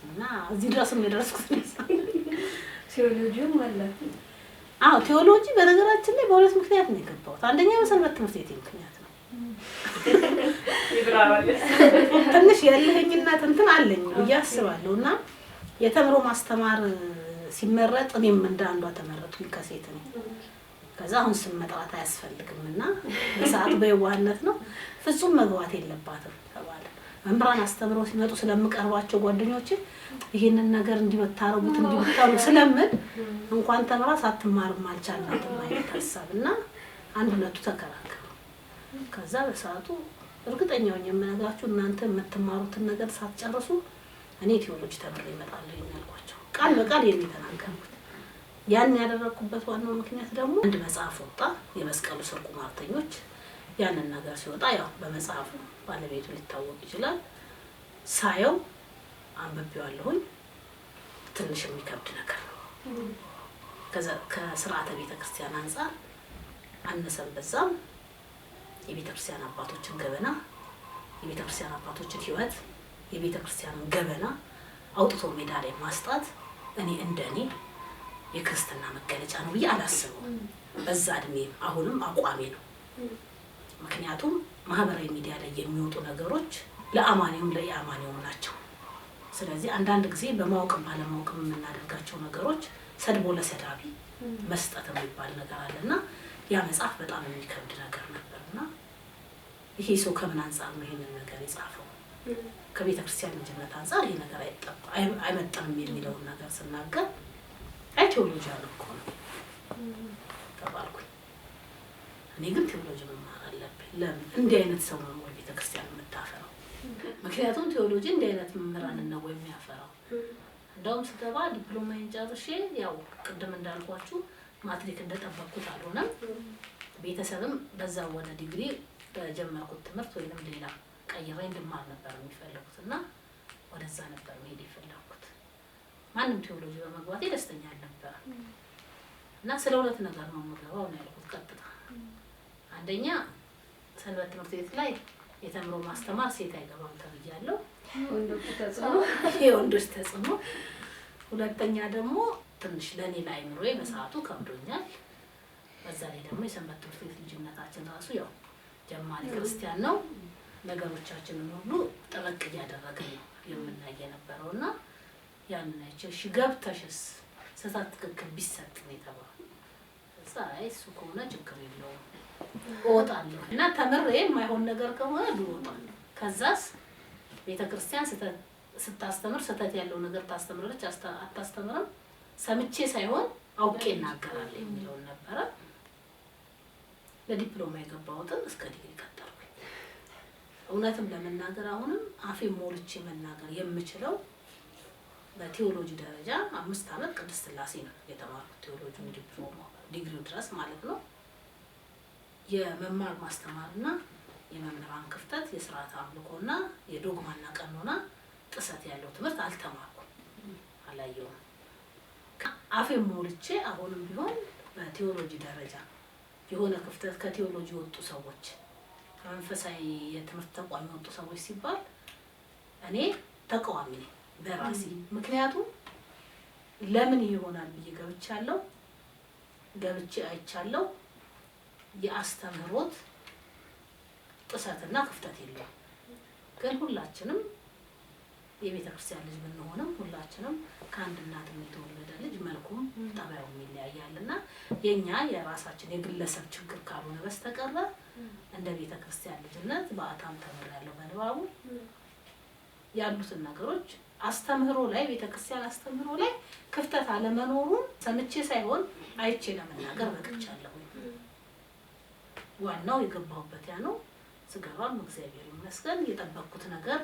እና እዚህ ድረስ የደረስኩት ቴዎሎጂም አለ። አዎ ቴዎሎጂ በነገራችን ላይ በሁለት ምክንያት ነው የገባሁት። አንደኛ በሰንበት ትምህርት ቤት ምክንያት ነው። ትንሽ ያለኝነት እንትን አለኝ ብዬ አስባለሁ እና የተምሮ ማስተማር ሲመረጥ እኔም እንደ አንዷ ተመረጥኩኝ ከሴት ነው። ከዛ አሁን ስም መጥራት አያስፈልግምና በሰዓቱ በየዋህነት ነው ፍጹም መግባት የለባትም ተባለ። መምህራን አስተምረው ሲመጡ ስለምቀርባቸው ጓደኞቼ ይሄንን ነገር እንዲበታረጉት እንዲበታሩ ስለምን እንኳን ተምራ ሳትማርም አልቻልናትም አይነት ሀሳብና አንድ ሁለቱ ተከራከሩ። ከዛ በሰዓቱ እርግጠኛ ነኝ የምነግራችሁ እናንተ የምትማሩትን ነገር ሳትጨርሱ እኔ ቴዎሎጂ ተምሬ እመጣለሁ ያልኳቸው ቃል በቃል የሚተናገሩት። ያን ያደረኩበት ዋናው ምክንያት ደግሞ አንድ መጽሐፍ ወጣ፣ የመስቀሉ ስር ቁማርተኞች። ያንን ነገር ሲወጣ ያው በመጽሐፉ ባለቤቱ ሊታወቅ ይችላል። ሳየው አንብቤዋለሁኝ። ትንሽ የሚከብድ ነገር ነው። ከስርዓተ ቤተክርስቲያን አንፃር አነሰም በዛም የቤተክርስቲያን አባቶችን ገበና፣ የቤተክርስቲያን አባቶችን ህይወት፣ የቤተክርስቲያንን ገበና አውጥቶ ሜዳ ላይ ማስጣት እኔ እንደኔ የክርስትና መገለጫ ነው ብዬ አላስበውም። በዛ እድሜ አሁንም አቋሜ ነው። ምክንያቱም ማህበራዊ ሚዲያ ላይ የሚወጡ ነገሮች ለአማኒውም ለኢአማኒውም ናቸው። ስለዚህ አንዳንድ ጊዜ በማወቅም ባለማወቅም የምናደርጋቸው ነገሮች ሰድቦ ለሰዳቢ መስጠት የሚባል ነገር አለና ያ መጽሐፍ በጣም የሚከብድ ነገር ነበርና ይሄ ሰው ከምን አንፃር ነው ይሄንን ነገር የጻፈው? ከቤተ ክርስቲያን ልጅነት አንፃር ይሄ ነገር አይመጣም የሚለውን ነገር ስናገር አይ ቴዎሎጂ አልኩ ነው ተባልኩኝ። እኔ ግን ቴዎሎጂ መማር አለብኝ። ለምን እንዲህ አይነት ሰው ነው ወይ ቤተ ክርስቲያን የምታፈራው? ምክንያቱም ቴዎሎጂ እንዲህ አይነት መምህራንን ነው የሚያፈራው። እንደውም ስገባ ዲፕሎማዬን ጨርሼ ያው ቅድም እንዳልኳችሁ ማትሪክ እንደጠበቅኩት አልሆነም። ቤተሰብም በዛው ወደ ዲግሪ በጀመርኩት ትምህርት ወይንም ሌላ ቀይሬ እንድማር ነበር የሚፈልጉት እና ወደዛ ነበር መሄድ የፈለኩት። ማንም ቴዎሎጂ በመግባቴ ደስተኛ አልነበረም እና ስለ ሁለት ነገር ነው የምገባው ነው ያልኩት ቀጥታ። አንደኛ ሰንበት ትምህርት ቤት ላይ የተምሮ ማስተማር ሴት አይገባም ተብያለሁ። የወንዶች ተጽዕኖ። ሁለተኛ ደግሞ ትንሽ ለኔ ለአይምሮዬ በሰዓቱ ከብዶኛል። በዛ ላይ ደግሞ የሰንበት ትምህርት ቤት ልጅነታችን ራሱ ያው ጀማሪ ክርስቲያን ነው። ነገሮቻችንን ሁሉ ጠበቅ እያደረግን ነው የምናይ የነበረውና ያንን እሺ ገብተሽስ ስህተት ትክክል ቢሰጥ ነው የተባለው። እዛ እሱ ከሆነ ችግር የለውም እወጣለሁ እና ተምሬ የማይሆን ነገር ከሆነ እወጣለሁ። ከዛስ ቤተክርስቲያን ስታስተምር ስህተት ያለው ነገር ታስተምራለች አታስተምርም፣ ሰምቼ ሳይሆን አውቄ እናገራለሁ የሚለውን ነበረ። ለዲፕሎማ የገባሁትን እስከ ዲግሪ ቀጠልኩኝ። እውነትም ለመናገር አሁንም አፌን ሞልቼ መናገር የምችለው በቴዎሎጂ ደረጃ 5 ዓመት ቅድስት ሥላሴ ነው የተማርኩት። ቴዎሎጂ ዲፕሎማ ዲግሪው ድረስ ማለት ነው። የመማር ማስተማርና የመምህራን ክፍተት፣ የሥርዓተ አምልኮና የዶግማና ቀኖና ጥሰት ያለው ትምህርት አልተማርኩም፣ አላየሁም። አፌን ሞልቼ አሁንም ቢሆን በቴዎሎጂ ደረጃ የሆነ ክፍተት ከቴዎሎጂ ወጡ ሰዎች ከመንፈሳዊ የትምህርት ተቋም ወጡ ሰዎች ሲባል እኔ ተቃዋሚ ነኝ በራሴ። ምክንያቱም ለምን ይሆናል ብዬ ገብቼ አይቻለሁ። የአስተምህሮት ጥሰትና ክፍተት የለም። ግን ሁላችንም የቤተ ክርስቲያን ልጅ ብንሆንም ሁላችንም ከአንድ እናት የተወለደ ልጅ መልኩም ጠባዩም ይለያያልና የኛ የራሳችን የግለሰብ ችግር ካልሆነ በስተቀር እንደ ቤተ ክርስቲያን ልጅነት በአታም ተምሬያለሁ። በንባቡ ያሉትን ነገሮች አስተምህሮ ላይ ቤተ ክርስቲያን አስተምህሮ ላይ ክፍተት አለመኖሩን ሰምቼ ሳይሆን አይቼ ለመናገር በቅቻለሁ። ዋናው የገባሁበት ያ ነው። ስገባም እግዚአብሔር ይመስገን የጠበቅኩት ነገር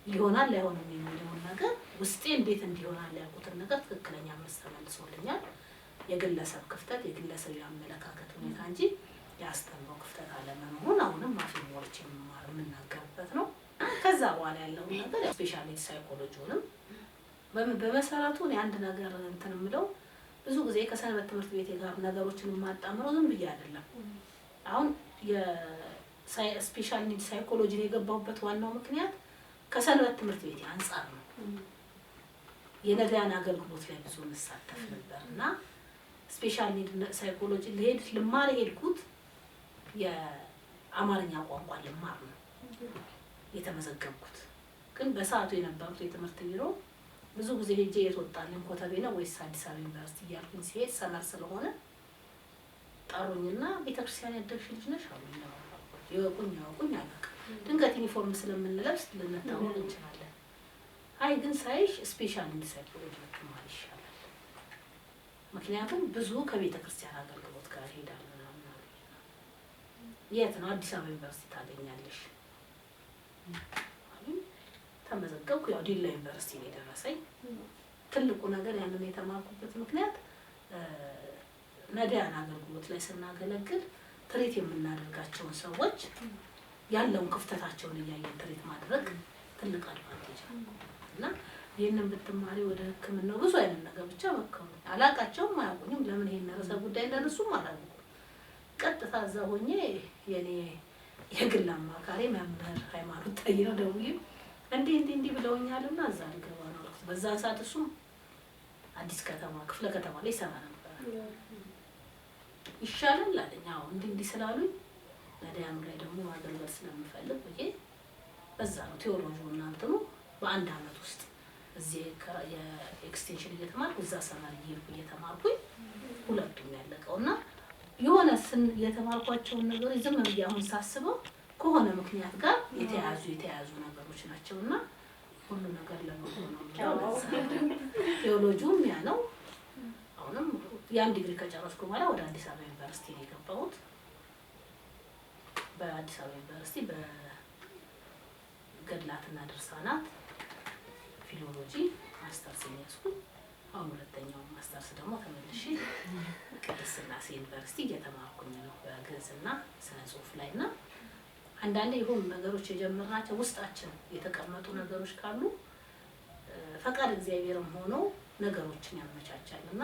ይሆናል ላይሆንም የሚለውን ነገር ውስጤ እንዴት እንዲሆናል ያልኩትን ነገር ትክክለኛ መልስ ተመልሶልኛል። የግለሰብ ክፍተት የግለሰብ የአመለካከት ሁኔታ እንጂ የአስተምህሮ ክፍተት አለመኖሩን አሁንም አፌን ሞልቼ የምናገርበት ነው። ከዛ በኋላ ያለው ነገር ስፔሻሊቲ ሳይኮሎጂውንም በመሰረቱ አንድ ነገር እንትን የምለው ብዙ ጊዜ ከሰንበት ትምህርት ቤት ጋር ነገሮችን ማጣምረው ዝም ብዬ አይደለም። አሁን የስፔሻል ኒድ ሳይኮሎጂ የገባሁበት ዋናው ምክንያት ከሰንበት ትምህርት ቤት አንፃር ነው። የነዳያን አገልግሎት ላይ ብዙ እንሳተፍ ነበርና ስፔሻል ኒድ ሳይኮሎጂ ልማር ሄድኩት የአማርኛ ቋንቋ ልማር ነው የተመዘገብኩት። ግን በሰዓቱ የነበሩት የትምህርት ቢሮ ብዙ ጊዜ ሄጄ የተወጣልኝ ኮተቤ ነው ወይስ አዲስ አበባ ዩኒቨርሲቲ እያልኩኝ ሲሄድ ሰመር ስለሆነ ጠሩኝና ቤተክርስቲያን ያደግሽ ልጅ ነሽ አሉኝ። ይወቁኝ አለቀ። ድንገት ዩኒፎርም ስለምንለብስ ልንታወቅ እንችላለን። አይ ግን ሳይሽ ስፔሻል ኒድ ሳይኮሎጂ ልትማሪ ይሻላል፣ ምክንያቱም ብዙ ከቤተ ክርስቲያን አገልግሎት ጋር ሄዳል ምናምን አሉኝ። የት ነው? አዲስ አበባ ዩኒቨርሲቲ ታገኛለሽ አሉኝ። ተመዘገብኩ። ያው ዲላ ዩኒቨርሲቲ ነው የደረሰኝ። ትልቁ ነገር ያንን የተማርኩበት ምክንያት ነዳያን አገልግሎት ላይ ስናገለግል ትሪት የምናደርጋቸውን ሰዎች ያለውን ክፍተታቸውን እያየን ትሪት ማድረግ ትልቅ አድቫንቴጅ ነው እና ይህንን ብትማሪ ወደ ሕክምናው ብዙ አይነት ነገር ብቻ መከሩ። አላቃቸውም፣ አያውቁኝም። ለምን ይሄን ርዕሰ ጉዳይ እንደነሱም አላውቁም። ቀጥታ እዛ ሆኜ የኔ የግል አማካሪ መምህር ሃይማኖት ታየው ደውዬ እንዲህ ብለውኛልና እዛ ልገባ ነው አልኩት። በዛን ሰዓት እሱም አዲስ ከተማ ክፍለ ከተማ ላይ ይሰራ ነበር። ይሻላል አለኝ። አዎ እንዲህ ስላሉኝ ነዳያኑ ላይ ደግሞ ማገልገል ስለምፈልግ ብዬ በዛ ነው ቴዎሎጂው እና እንትኑ በአንድ አመት ውስጥ እዚህ የኤክስቴንሽን እየተማርኩ እዛ ሰማሪ እየተማርኩኝ ሁለቱም ያለቀውና የሆነ የተማርኳቸውን ነገሮች ዝም ብዬ አሁን ሳስበው ከሆነ ምክንያት ጋር የተያዙ ነገሮች ናቸውና ሁሉ ነገር ለመሆን ነው። ቴዎሎጂውም ያ ነው። አሁንም ያን ዲግሪ ከጨረስኩ በኋላ ወደ አዲስ አበባ ዩኒቨርሲቲ ነው የገባሁት። በአዲስ አበባ ዩኒቨርሲቲ በገድላትና ድርሳናት ፊሎሎጂ ማስተርስ ያስኩኝ። አሁን ሁለተኛው ማስተርስ ደግሞ ተመልሼ ቅድስት ሥላሴ ዩኒቨርሲቲ እየተማርኩኝ ነው በግዕዝና ስነ ጽሁፍ ላይና አንዳንዴ የሆኑ ነገሮች የጀመርናቸው ውስጣችን የተቀመጡ ነገሮች ካሉ ፈቃድ እግዚአብሔርም ሆኖ ነገሮችን ያመቻቻልና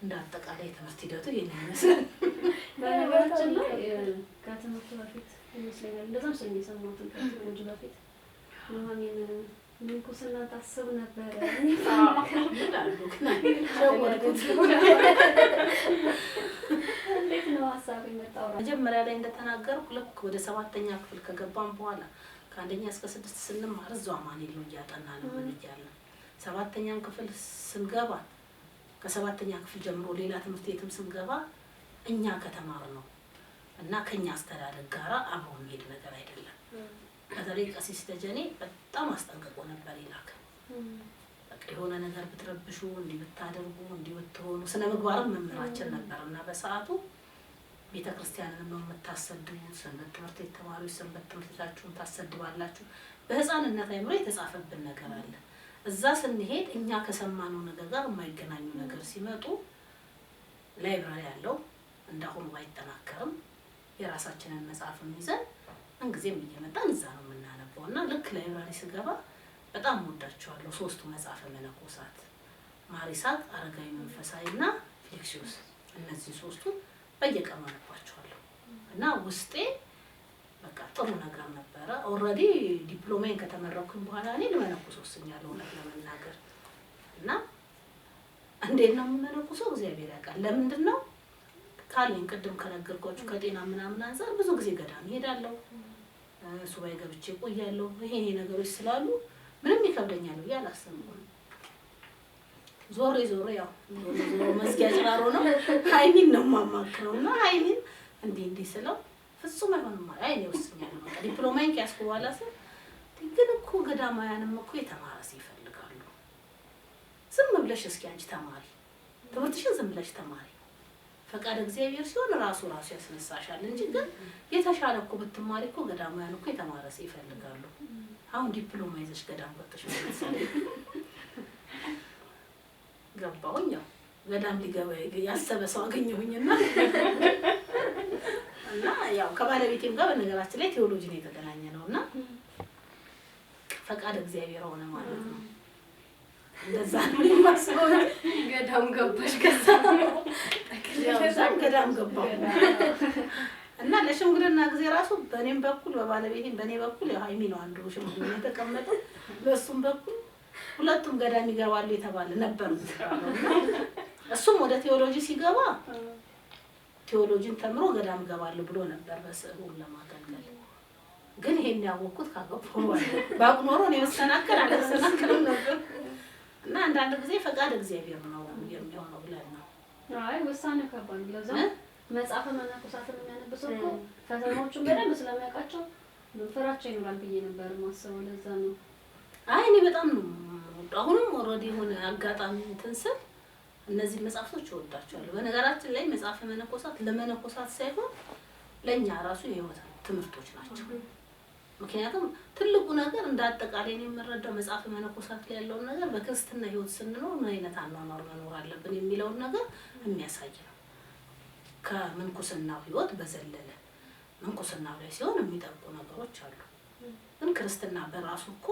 እንደ አጠቃላይ የትምህርት ሂደቱ ይሄን ይመስላል። በነገራችን ላይ ከትምህርት በፊት ይመስለኛል እንደዛም ስለሚሰማው ትምህርት በፊት ማማሚን ምንኩስና ታስብ ነበር ይላሉ። እንዴት ነው ሀሳብ የመጣው? መጀመሪያ ላይ እንደተናገርኩ ልክ ወደ 7ኛ ክፍል ከገባን በኋላ ከ1ኛ እስከ 6 ስንማር እዛው አማኑኤል ነው እያጠናን ነው እያለን 7ኛም ክፍል ስንገባ ከ7ኛ ክፍል ጀምሮ ሌላ ትምህርት ቤትም ስንገባ እኛ ከተማር ነው እና ከኛ አስተዳደግ ጋራ አብሮ የሚሄድ ነገር አይደለም። በተለይ ቀሲስ ደጀኔ በጣም አስጠንቅቆ ነበር ይላክ። በቃ የሆነ ነገር ብትረብሹ እንዲህ ብታደርጉ እንዲህ ብትሆኑ ስነ ምግባርም መምህራችን ነበርና በሰዓቱ ቤተክርስቲያንን ነው የምታሰድቡት፣ ሰንበት ትምህርት ቤት ተማሪዎች ሰንበት ትምህርት ቤታችሁን ታሰድባላችሁ። በህፃንነት አይምሮ የተጻፈብን ነገር አለ። እዛ ስንሄድ እኛ ከሰማነው ነገር ጋር የማይገናኙ ነገር ሲመጡ ላይብራሪ ያለው እንዳሁኑ ባይጠናከርም የራሳችንን መጽሐፍን ይዘን እንግዲህም እየመጣን እዛ ነው የምናነበው እና ልክ ላይብራሪ ስገባ በጣም ወዳቸዋለሁ። 3ቱ መጽሐፈ መነኮሳት ማሪሳት፣ አረጋዊ መንፈሳዊና ፊልክስዩስ እነዚህ 3ቱ በየቀኑ አነባቸዋለሁ እና ውስጤ በቃ ጥሩ ነገር ነበረ። ኦልሬዲ ዲፕሎማዬን ከተመረኩኝ በኋላ እኔ ለመነኮስ ወስኛለሁ እውነት ለመናገር እና እንዴት ነው የምመነኮሰው እግዚአብሔር ያውቃል። ለምንድን ነው ካለኝ ቅድም ከነገርኳችሁ ከጤና ምናምን አንፃር ብዙ ጊዜ ገዳም እሄዳለሁ፣ ሱባኤ ገብቼ ቆያለሁ። ይሄ ነገሮች ስላሉ ምንም ይከብደኛል ብዬ አላሰብኩም። ዞሬ ያው መስጊያ ጭራሮ ነው ሃይሚን ነው የማማክረው እና ሃይሚን እንዲህ ስለው ፍጹም አይሆንም ማለት አይ ነው ወስኛለሁ። በቃ ዲፕሎማዬን ከያዝኩ በኋላ ግን እኮ ገዳማውያንም እኮ የተማረ ይፈልጋሉ። ዝም ብለሽ እስኪ አንቺ ተማሪ ትምህርትሽን ዝም ብለሽ ተማሪ፣ ፈቃድ እግዚአብሔር ሲሆን ራሱ ያስነሳሻል እንጂ ግን የተሻለ እኮ ብትማሪ እኮ ገዳማውያን እኮ የተማረ ይፈልጋሉ። አሁን ዲፕሎማ ይዘሽ ገዳም ወጥተሽ ማለት ገባሁኝ። ያው ገዳም ሊገባ ያሰበ ሰው አገኘሁኝና እና ያው ከባለቤቴም ጋር በነገራችን ላይ ቴዎሎጂ ነው የተገናኘ ነውና ፈቃድ እግዚአብሔር ሆነ ማለት ነው። እንደዛ ነው የማስበው። ገዳም ገባሽ? ከዛ ያው ገዳም ገባሁ እና ለሽምግልና ጊዜ ራሱ በእኔም በኩል በባለቤቴም በእኔ በኩል ያው ሃይሚ ነው አንዱ ሽምግልና የተቀመጠው። በእሱም በኩል ሁለቱም ገዳም ይገባሉ የተባለ ነበር። እሱም ወደ ቴዎሎጂ ሲገባ ቴዎሎጂን ተምሮ ገዳም እገባለሁ ብሎ ነበር በስዕሉን ለማገልገል። ግን ይሄን ያወቅኩት ካገባሁ በኋላ ባውቅ ኖሮ እኔ መሰናከል አልተሰናከልም ነበር። እና አንዳንድ ጊዜ ፈቃድ እግዚአብሔር ነው የሚሆነው ብለን ነው። አይ ውሳኔ ከባድ ነው። ለዛ መጽሐፈ መነኮሳትን የሚያነብሰው እኮ ፈተናዎቹን በደንብ ስለሚያውቃቸው ፍራቻ ይኖራል ብዬ ነበር የማስበው። ለዛ ነው። አይ እኔ በጣም ነው አሁንም ኦልሬዲ የሆነ አጋጣሚ እንትን ስል እነዚህ መጽሐፍቶች እወዳቸዋለሁ። በነገራችን ላይ መጽሐፈ መነኮሳት ለመነኮሳት ሳይሆን ለእኛ ራሱ የህይወት ትምህርቶች ናቸው። ምክንያቱም ትልቁ ነገር እንደ አጠቃላይ ነው የምንረዳው መጽሐፈ መነኮሳት ላይ ያለውን ነገር በክርስትና ህይወት ስንኖር ምን አይነት አኗኗር መኖር አለብን የሚለውን ነገር የሚያሳይ ነው። ከምንኩስናው ህይወት በዘለለ ምንኩስናው ላይ ሲሆን የሚጠብቁ ነገሮች አሉ። ግን ክርስትና በራሱ እኮ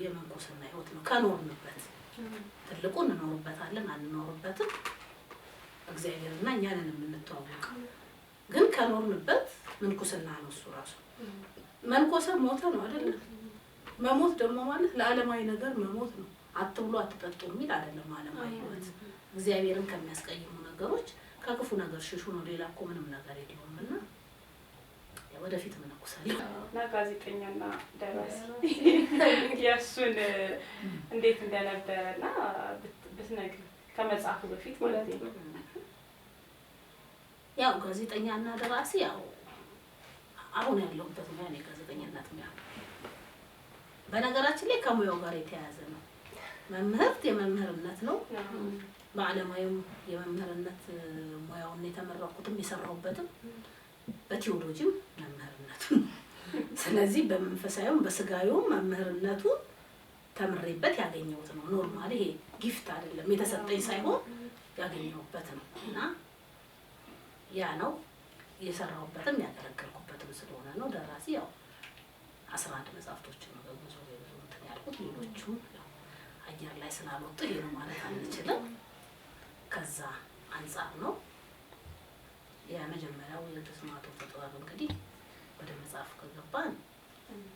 የምንኩስና ህይወት ነው። ከኖርንበት ትልቁ እንኖርበታለን አንኖርበትም እግዚአብሔርና እኛንን የምንተዋወቀው። ግን ከኖርንበት ምንኩስና ነው እሱ ራሱ። መንኮሰ ሞተ ነው አይደል? መሞት ደግሞ ማለት ለዓለማዊ ነገር መሞት ነው። አትብሉ አትጠጡ የሚል አይደለም። ዓለማዊ ህይወት እግዚአብሔርን ከሚያስቀይሙ ነገሮች ከክፉ ነገር ሽሹ ነው። ሌላ እኮ ምንም ነገር የለውምና ወደፊት መነኩሳለሁ። እና ጋዜጠኛና ደራሲ የእሱን እንዴት እንደነበረና ብትነግሪ ከመጽሐፉ በፊት ማለት ነው። ያው ጋዜጠኛና ደራሲ ያው አሁን ያለሁበት ሙያ ነው ጋዜጠኛነት ሙያ። በነገራችን ላይ ከሙያው ጋር የተያያዘ ነው። መምህርት የመምህርነት ነው። በዓለማዊም የመምህርነት ሙያውን የተመረኩትም የሰራሁበትም በቴዎሎጂም መምህርነቱ። ስለዚህ በመንፈሳዊም በስጋዊም መምህርነቱ ተምሬበት ያገኘሁት ነው። ኖርማሊ ይሄ ጊፍት አይደለም የተሰጠኝ ሳይሆን ያገኘሁበት ነው እና ያ ነው የሰራሁበትም ያገለገልኩበትም ስለሆነ ነው። ደራሲ ያው 11 መጽሐፍቶችን ነው በብዙ እንትን ያልኩት። ሌሎቹ ያው አየር ላይ ስላልወጡ ይሄ ነው ማለት አንችልም። ከዛ አንጻር ነው የመጀመሪያው የድስማቶ ጥበብ እንግዲህ ወደ መጽሐፍ ከገባን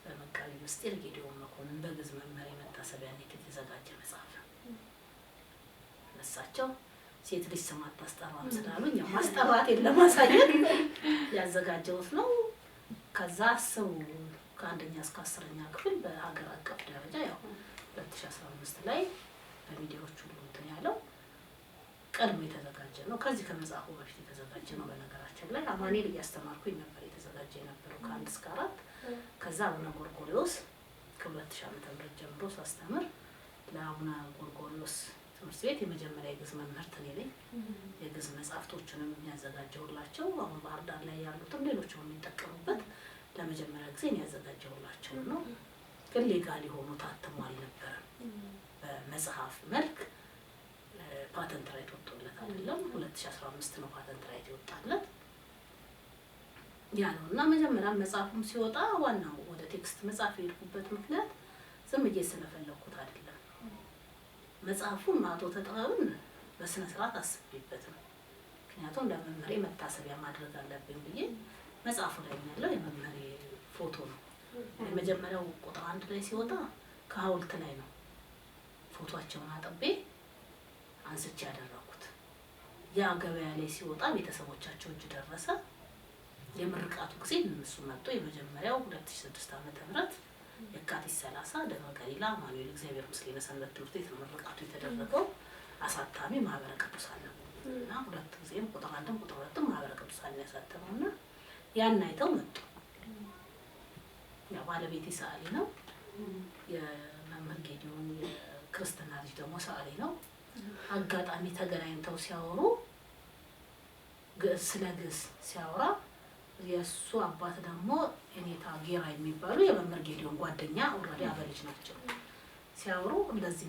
በመጋቢ ምስጢር ጌዲዮን መኮንን በግዕዝ መምህር መታሰቢያነት የተዘጋጀ መጽሐፍ ነው። እሳቸው ሴት ልጅ ስም አታስጠራም ስላሉኝ ያው ማስጠራቴን ለማሳየት ያዘጋጀሁት ነው። ከዛ ሰው ከአንደኛ እስከ 10ኛ ክፍል በሀገር አቀፍ ደረጃ ያው 2015 ላይ በሚዲያዎች ሁሉ እንትን ያለው ቀድሞ የተዘጋጀ ነው። ከዚህ ከመጽሐፉ በፊት የተዘጋጀ ነው። በነገራችን ላይ አማኑኤል እያስተማርኩኝ ነበር የተዘጋጀ የነበረው ከ1 እስከ 4። ከዛ አቡነ ጎርጎርዮስ ከ2000 ዓ.ም ጀምሮ ሳስተምር ለአቡነ ጎርጎርዮስ ትምህርት ቤት የመጀመሪያ የግዕዝ መምህርት እኔ ነኝ። የግዕዝ መጽሐፍቶችንም የሚያዘጋጀውላቸው አሁን ባህር ዳር ላይ ያሉትም ሌሎች የሚጠቀሙበት ለመጀመሪያ ጊዜ ያዘጋጀውላቸው ነው። ግን ሌጋል የሆኑ ታትሞ አልነበረም። በመጽሐፍ መልክ ፓተንት ራይት ወጥቶለት አይደለም። 2015 ነው ፓተንት ራይት ይወጣለት። ያ ነው እና መጀመሪያ መጽሐፉም ሲወጣ ዋናው ወደ ቴክስት መጽሐፍ የሄድኩበት ምክንያት ዝም ብዬ ስለፈለኩት አይደለም። መጽሐፉን ማቶ ተጥበብን በስነ ስርዓት አስቤበት ነው። ምክንያቱም ለመምህሬ መታሰቢያ ማድረግ አለብኝ ብዬ መጽሐፉ ላይ ያለው የመምህሬ ፎቶ ነው። የመጀመሪያው ቁጥር 1 ላይ ሲወጣ ከሐውልት ላይ ነው ፎቶአቸውን አጥቤ አንስቼ ያደረኩት። ያ ገበያ ላይ ሲወጣ ቤተሰቦቻቸው እጅ ደረሰ። የምርቃቱ ጊዜ እነሱ መጥቶ የመጀመሪያው 2006 ዓ.ም የካቲት 30 ደብረ ገሊላ አማኑኤል እግዚአብሔር ምስሌነ ሰንበት ትምህርት ቤት ምርቃቱ የተደረገው። አሳታሚ ማህበረ ቅዱሳን ነው እና ሁለት ጊዜም ቁጥር 1ም ቁጥር 2ም ማህበረ ቅዱሳን ያሳተመውና ያን አይተው መጡ። ያ ባለቤቴ ሰዓሊ ነው። የመምህር ጌዲዮን የክርስትና ልጅ ደግሞ ሰዓሊ ነው። አጋጣሚ ተገናኝተው ሲያወሩ ስለ ግዕዝ ሲያወራ የእሱ አባት ደግሞ እኔታ ጌራ የሚባሉ የመምህር ጌዲዮን ጓደኛ ኦልሬዲ አበልጅ ናቸው። ሲያወሩ እንደዚህ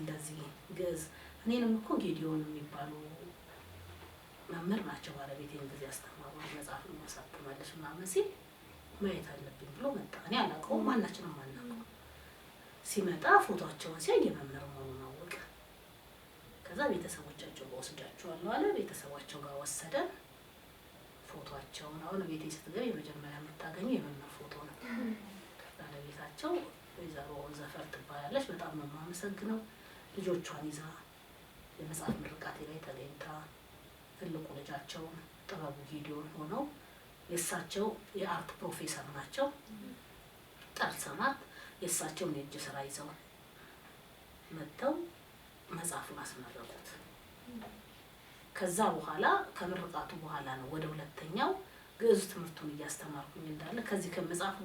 ግዕዝ እኔንም እኮ ጌዲዮን የሚባሉ መምህር ናቸው ባለቤቴን ጊዜ ያስተማሩ መጽሐፍ ማሳተማለች ምናምን ሲል ማየት አለብኝ ብሎ መጣ። እኔ አላውቀውም፣ ማናችንም አናውቀው። ሲመጣ ፎቶአቸውን ሲያይ የመምህር መሆኑን አወቀ። ከዛ ቤተሰቦቻቸው ጋር ወስዳቸዋለሁ አለ። ቤተሰባቸው ጋር ወሰደ። ፎቶአቸውን አሁን ቤቴ ስትገቢ የመጀመሪያ የምታገኘው የመምህር ፎቶ ነው። ባለቤታቸው ወይዘሮ ዘፈር ትባላለች። በጣም ነው የማመሰግነው። ልጆቿን ይዛ የመጽሐፍ ምርቃቴ ላይ ተገኝታ ትልቁ ልጃቸው ጥበቡ ጌዲዮን ሆነው የእሳቸው የአርት ፕሮፌሰር ናቸው። ጠርሰናት የእሳቸውን የእጅ ስራ ይዘው መጥተው መጽሐፉን አስመረቁት። ከዛ በኋላ ከምርቃቱ በኋላ ነው ወደ ሁለተኛው ግዕዝ ትምህርቱን እያስተማርኩኝ እንዳለ ከዚህ ከመጽሐፉ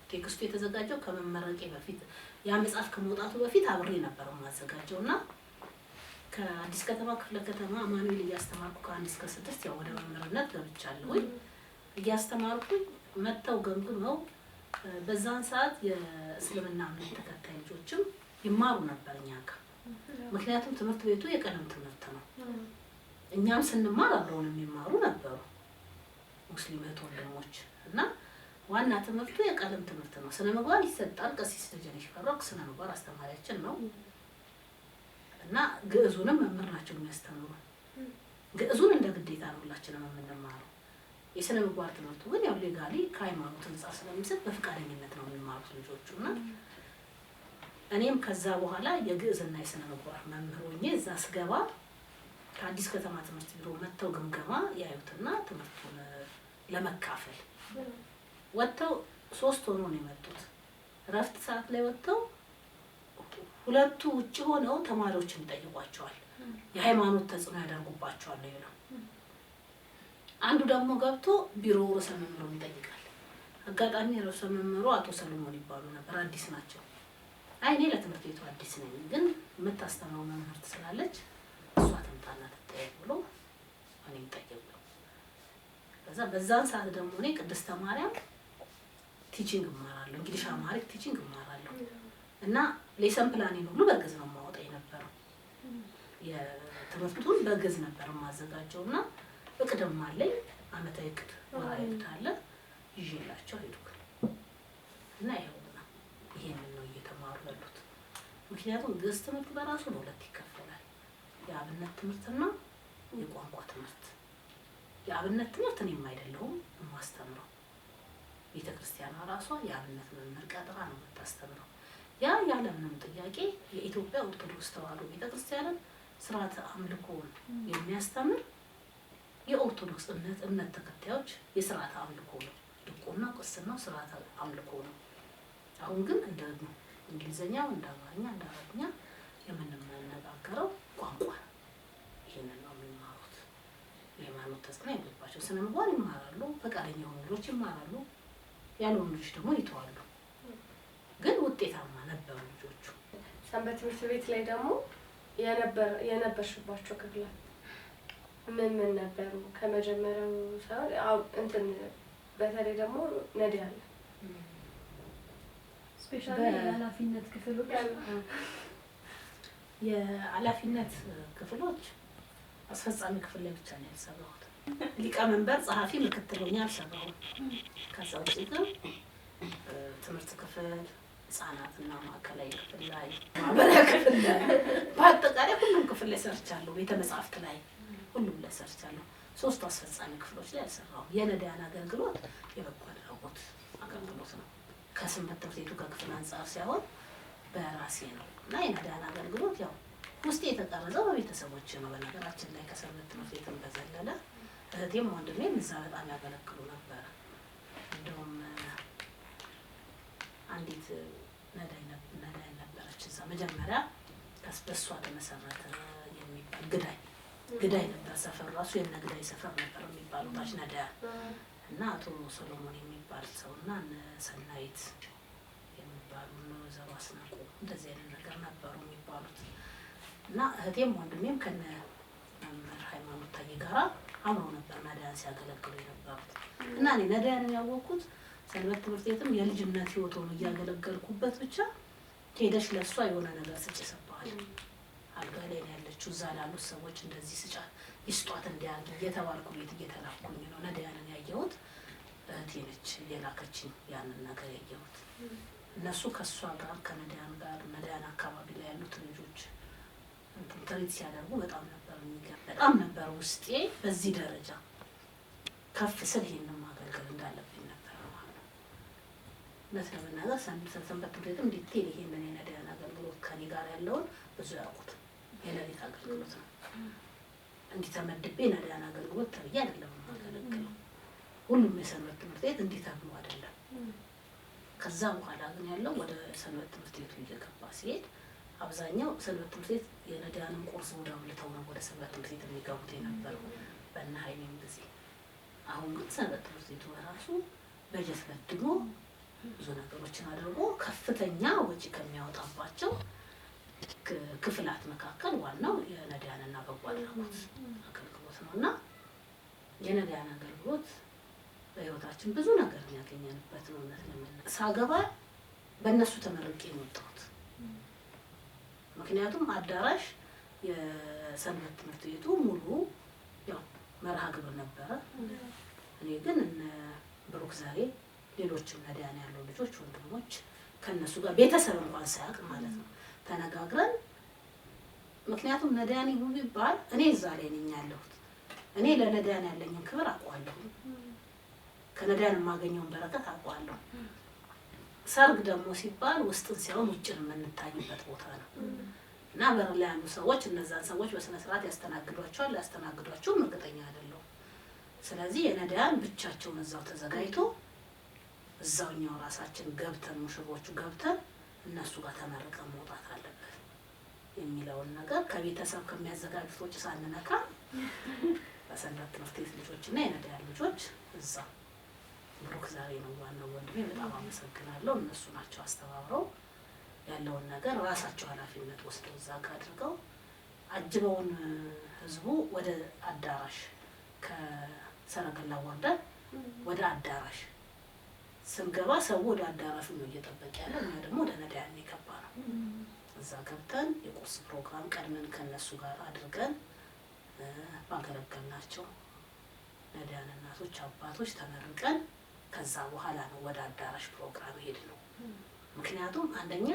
ቴክስቱ የተዘጋጀው ከመመረቄ በፊት ያ መጽሐፍ ከመውጣቱ በፊት አብሬ ነበር የማዘጋጀው እና ከአዲስ ከተማ ክፍለ ከተማ አማኑኤል እያስተማርኩ ከ1 እስከ 6 ያው ወደ መምህርነት ገብቻለሁኝ። እያስተማርኩኝ መጥተው ገምግመው በዛን ሰዓት የእስልምና እምነት ተከታይ ልጆችም ይማሩ ነበር እኛ ጋር። ምክንያቱም ትምህርት ቤቱ የቀለም ትምህርት ነው። እኛም ስንማር አብረውን የሚማሩ ነበሩ ሙስሊም እህት ወንድሞች እና ዋና ትምህርቱ የቀለም ትምህርት ነው። ስነ ምግባር ይሰጣል። ቀሲስ ደጀኔ ሽፈራው ስነ ምግባር አስተማሪያችን ነው እና ግዕዙንም መምህር ናቸው የሚያስተምሩ። ግዕዙን እንደ ግዴታ ነው ሁላችንም የምንማረው። የስነ ምግባር ትምህርቱ ግን ያው ሌጋሊ ከሃይማኖት ነፃ ስለሚሰጥ በፍቃደኝነት ነው የሚማሩት ልጆቹ እና እኔም ከዛ በኋላ የግዕዝና የስነ ምግባር መምህር ሆኜ እዛ ስገባ ከአዲስ ከተማ ትምህርት ቢሮ መጥተው ግምገማ ያዩትና ትምህርቱን ለመካፈል ወጥተው 3 ሆነው ነው የመጡት። እረፍት ሰዓት ላይ ወጥተው 2ቱ ውጭ ሆነው ተማሪዎችን ይጠይቋቸዋል። የሃይማኖት ተጽዕኖ ያደርጉባቸዋል ነው ይላል። አንዱ ደግሞ ገብቶ ቢሮ ርዕሰ መምህሩን ይጠይቃል። አጋጣሚ ርዕሰ መምህሩ አቶ ሰለሞን ይባሉ ነበር፣ አዲስ ናቸው። አይ እኔ ለትምህርት ቤቱ አዲስ ነኝ፣ ግን የምታስተምረው መምህርት ስላለች እሷ ትምጣና ትጠየቅ ብሎ እኔን ጠየቁ። ከዛ በዛን ሰዓት ደግሞ እኔ ቅድስተ ማርያም ቲቺንግ እማራለሁ፣ እንግሊሽ አማሪክ ቲቺንግ እማራለሁ እና ሌሰን ፕላኔን ሁሉ በግዕዝ ነው የማወጣው የነበረው። የትምህርቱን በግዕዝ ነበር የማዘጋጀው እና እቅድም አለኝ። አመታዊ እቅድ ወራዊ እቅድ አለ ይዤላቸው ሄድኩ እና ይሄንን ነው እየተማሩ ያሉት። ምክንያቱም ግዕዝ ትምህርት በራሱ ለሁለት ይከፈላል፣ የአብነት ትምህርትና የቋንቋ ትምህርት። የአብነት ትምህርት እኔም አይደለሁም የማስተምረው፣ ቤተክርስቲያኗ ራሷ የአብነት መምህር ቀጥራ ነው የምታስተምረው። ያ ያለምንም ጥያቄ የኢትዮጵያ ኦርቶዶክስ ተዋሕዶ ቤተክርስቲያንን ስርዓተ አምልኮን የሚያስተምር የኦርቶዶክስ እምነት ተከታዮች የስርዓተ አምልኮ ነው። ድቁና፣ ቅስናው ስርዓተ አምልኮ ነው። አሁን ግን እንደ እንግሊዘኛ፣ እንደ አማርኛ፣ እንደ አረብኛ የምንነጋገረው ቋንቋ ነው። ይሄንን ነው የሚማሩት። የሃይማኖት ተጽዕኖ የለባቸው። ስነ ምግባር ይማራሉ፣ ፈቃደኛ የሆኑ ልጆች ይማራሉ፣ ያልሆኑ ልጆች ደግሞ ይተዋሉ። ግን ውጤታማ ነበሩ ልጆቹ። ሰንበት ትምህርት ቤት ላይ ደግሞ የነበርሽባቸው ክፍላት ምን ነበሩ? ከመጀመሪያው ሳይሆን እንትን በተለይ ደግሞ ነዲያለ ስፔሻሊ የኃላፊነት ክፍሎች የኃላፊነት ክፍሎች አስፈጻሚ ክፍል ላይ ብቻ ነው ያልሰራሁት። ሊቀመንበር፣ ጸሐፊ፣ ምክትል ሆኜ አልሰራሁም። ከዛ ውጭ ግን ትምህርት ክፍል፣ ህጻናትና ማዕከላዊ ክፍል ላይ፣ ማህበራዊ ክፍል ላይ፣ በአጠቃላይ ሁሉም ክፍል ላይ ሰርቻለሁ። ቤተ መጻሕፍት ላይ ሁሉም ላይ ሰርቻለሁ። 3 አስፈጻሚ ክፍሎች ላይ አልሰራሁም። የነዳያን አገልግሎት የበጎ አድራጎት አገልግሎት ነው። ከሰንበት ትምህርት ቤቱ ከክፍል አንጻር ሳይሆን በራሴ ነው እና የነዳያን አገልግሎት ያው ውስጤ የተቀረጸው በቤተሰቦች ነው። በነገራችን ላይ ከሰንበት ትምህርት ቤትም በዘለለ እህቴም ወንድሜም እዛ በጣም ያገለግሉ ነበር። እንደውም አንዲት ነዳይ ነበረች እዛ መጀመሪያ በሷ ተመሰረተ የሚባል ግዳይ ነበር ሰፈር ራሱ የነ ግዳይ ሰፈር ነበር የሚባለው ታች ነዳያን እና አቶ ሰሎሞን የሚባል ሰው እና ሰናይት የሚባሉ ወይዘሮ አስናቁ እንደዚህ አይነት ነገር ነበሩ የሚባሉት እና እህቴም ወንድሜም ከነ መምህር ሃይማኖት ታዬ ጋራ አብረው ነበር ነዳያን ሲያገለግሉ የነበሩት እና እኔ ነዳያንን ያወቅኩት ሰንበት ትምህርት ቤትም የልጅነት ህይወት ሆኖ እያገለገልኩበት ብቻ ሄደሽ ለእሷ የሆነ ነገር ስጭ ሰጥተዋል። አልጋ ላይ ያለችው እዛ ላሉት ሰዎች እንደዚህ ስጫት ይስጧት እንዲያርግ እየተባልኩ ቤት እየተላኩኝ ነው ነዳያንን ያየሁት። እህቴ ነች እየላከችኝ ያንን ነገር ያየሁት። እነሱ ከእሷ ጋር ከነዳያን ጋር ነዳያን አካባቢ ላይ ያሉት ልጆች ትርኢት ሲያደርጉ በጣም ነበር የሚገርም። በጣም ነበር ውስጤ በዚህ ደረጃ ከፍ ስል ይሄንን ማገልገል እንዳለብኝ ነበር ማለት ነው። እውነት ለመናገር ሰንበት ትምህርት ቤትም ዲቴል ይሄንን የነዳያን አገልግሎት ከኔ ጋር ያለውን ብዙ ያውቁት የሌሊት አገልግሎት ነው። እንዲህ ተመድቤ ነዳያን አገልግሎት ተብዬ አይደለም የማገለግለው። ሁሉም የሰንበት ትምህርት ቤት እንዲህ ተብሎ አይደለም። ከዛ በኋላ ግን ያለው ወደ ሰንበት ትምህርት ቤቱ እየገባ ሲሄድ አብዛኛው ሰንበት ትምህርት ቤት የነዳያንን ቁርስ ወደ አብልተው ነው ወደ ሰንበት ትምህርት ቤት የሚገቡት የነበረው በእነ ሀይሌም ጊዜ። አሁን ግን ሰንበት ትምህርት ቤቱ በራሱ በጀት መድቦ ብዙ ነገሮችን አድርጎ ከፍተኛ ወጪ ከሚያወጣባቸው ክፍላት መካከል ዋናው የነዳያንና በጎ አድራጎት አገልግሎት ነው እና የነዳያን አገልግሎት በህይወታችን ብዙ ነገር ያገኘንበት ነው። እውነት ለመናገር ሳገባ በእነሱ ተመርቄ የወጣሁት ምክንያቱም አዳራሽ የሰንበት ትምህርት ቤቱ ሙሉ ያው መርሃ ግብር ነበረ። እኔ ግን እነ ብሩክ ዛሬ ሌሎችም ነዳያን ያለው ልጆች ወንድሞች ከነሱ ጋር ቤተሰብ እንኳን ሳያውቅ ማለት ነው ተነጋግረን፣ ምክንያቱም ነዳያን ይሁን ቢባል እኔ እዛ ላይ ነኝ ያለሁት። እኔ ለነዳያን ያለኝን ክብር አውቀዋለሁ፣ ከነዳያን የማገኘውን በረከት አውቀዋለሁ። ሰርግ ደግሞ ሲባል ውስጥን ሳይሆን ውጭን የምንታይበት ቦታ ነው እና በር ላይ ያሉ ሰዎች እነዛን ሰዎች በስነ ስርዓት ያስተናግዷቸዋል፣ ያስተናግዷቸውም እርግጠኛ አይደለሁም። ስለዚህ የነዳያን ብቻቸውን እዛው ተዘጋጅቶ እዛውኛው ራሳችን ገብተን ሙሽሮቹ ገብተን እነሱ ጋር ተመርቀን መውጣት አለበት የሚለውን ነገር ከቤተሰብ ከሚያዘጋጁት ወጪ ሳንነካ በሰንበት ትምህርት ቤት ልጆችና የነዳያን ልጆች እዛ ብሩክ ዛሬ ነው ዋናው ወንድሜ፣ በጣም አመሰግናለሁ። እነሱ ናቸው አስተባብረው ያለውን ነገር ራሳቸው ኃላፊነት ወስደው እዛ ጋር አድርገው አጅበውን ህዝቡ ወደ አዳራሽ ከሰረገላ ወርደን ወደ አዳራሽ ስንገባ ሰው ወደ አዳራሹ ነው እየጠበቀ ያለ፣ እኛ ደግሞ ወደ ነዳያን የገባ ነው። እዛ ገብተን የቁርስ ፕሮግራም ቀድመን ከነሱ ጋር አድርገን ባገለገልናቸው ነዳያን እናቶች አባቶች ተመርቀን ከዛ በኋላ ነው ወደ አዳራሽ ፕሮግራም ሄድ ነው። ምክንያቱም አንደኛ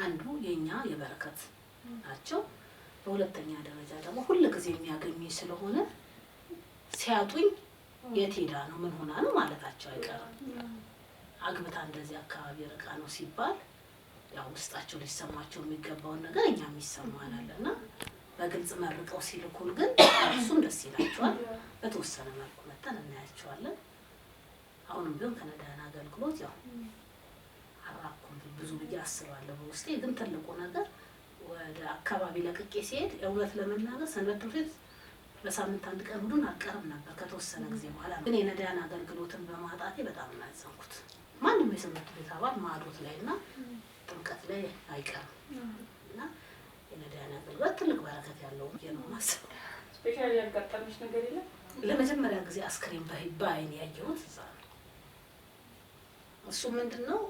አንዱ የኛ የበረከት ናቸው፣ በሁለተኛ ደረጃ ደግሞ ሁሉ ጊዜ የሚያገኙኝ ስለሆነ ሲያጡኝ የት ሄዳ ነው ምን ሆና ነው ማለታቸው አይቀርም። አግብታ እንደዚህ አካባቢ ርቃ ነው ሲባል ያው ውስጣቸው ሊሰማቸው የሚገባውን ነገር እኛም ይሰማናል እና በግልጽ መርቀው ሲልኩን ግን እሱም ደስ ይላቸዋል። በተወሰነ መልኩ መተን እናያቸዋለን። አሁንም ቢሆን ከነዳያን አገልግሎት ያው አራኩም ብዙ ብዬ አስባለሁ በውስጤ። ግን ትልቁ ነገር ወደ አካባቢ ለቅቄ ሲሄድ እውነት ለመናገር ሰንበት ትምህርት ቤት በሳምንት አንድ ቀን ሁሉን አልቀርም ነበር ከተወሰነ ጊዜ በኋላ። ግን የነዳያን አገልግሎትን በማጣቴ በጣም ነው ያዘንኩት። ማንም የሰንበት ቤት አባል ማዕዶት ላይ እና ጥምቀት ላይ አይቀርም እና የነዳያን አገልግሎት ትልቅ በረከት ያለው ነው ማሰብ። ስፔሻሊ ያጋጠመሽ ነገር የለም? ለመጀመሪያ ጊዜ አስክሬን በአይን ያየሁት እዛ ነው። እሱ ምንድነው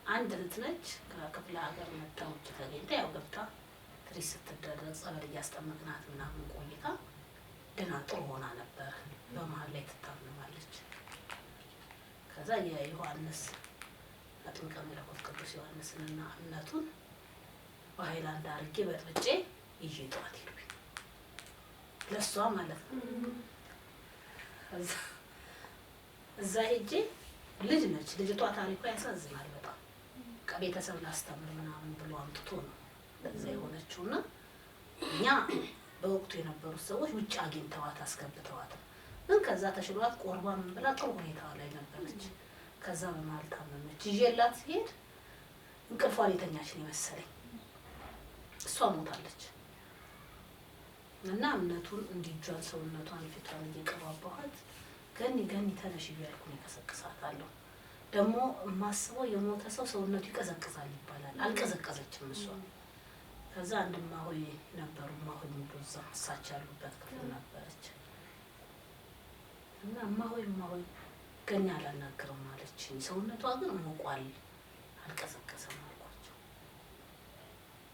አንድ እህት ነች ከክፍለ ሀገር መጣ ውጭ ተገኝታ ያው ገብታ ትሪት ስትደረግ ጸበል እያስጠመቅናት ምናምን ቆይታ ደህና ጥሩ ሆና ነበር። በመሀል ላይ ትታመማለች። ከዛ የዮሐንስ አጥምቀ መለኮት ቅዱስ ዮሐንስንና እምነቱን በሀይላንድ አድርጌ በጥብጬ ይዤ ጠዋት ሄድኩኝ ለእሷ ማለት ነው። እዛ ሄጄ ልጅ ነች ልጅቷ፣ ታሪኳ ያሳዝናል በጣም። ከቤተሰብ ላስተምር ምናምን ብሎ አምጥቶ ነው ለዛ የሆነችውና እኛ በወቅቱ የነበሩት ሰዎች ውጭ አግኝተዋት አስገብተዋት፣ ግን ከዛ ተሽሏት ቆርባ ምን ብላ ጥሩ ሁኔታ ላይ ነበረች። ከዛ በመሀል ታመመች። ይዤላት ሲሄድ እንቅልፏን የተኛች ነው መሰለኝ፣ እሷ ሞታለች። እና እምነቱን እንዲጇን ሰውነቷን ፊቷን እየቀባባኋት ገኒ ገኒ ተነሽ እያልኩ ነው የቀሰቅሳታለሁ። ደግሞ የማስበው የሞተ ሰው ሰውነቱ ይቀዘቅዛል ይባላል። አልቀዘቀዘችም እሷ። ከዛ አንድ እማሆይ ነበሩ፣ እማሆይ ሙሉዛ እሳቸው ያሉበት ክፍል ነበረች እና እማሆይ ገኒ አላናግርም አለችኝ። ሰውነቷ ግን ሞቋል አልቀዘቀዘም አልኳቸው።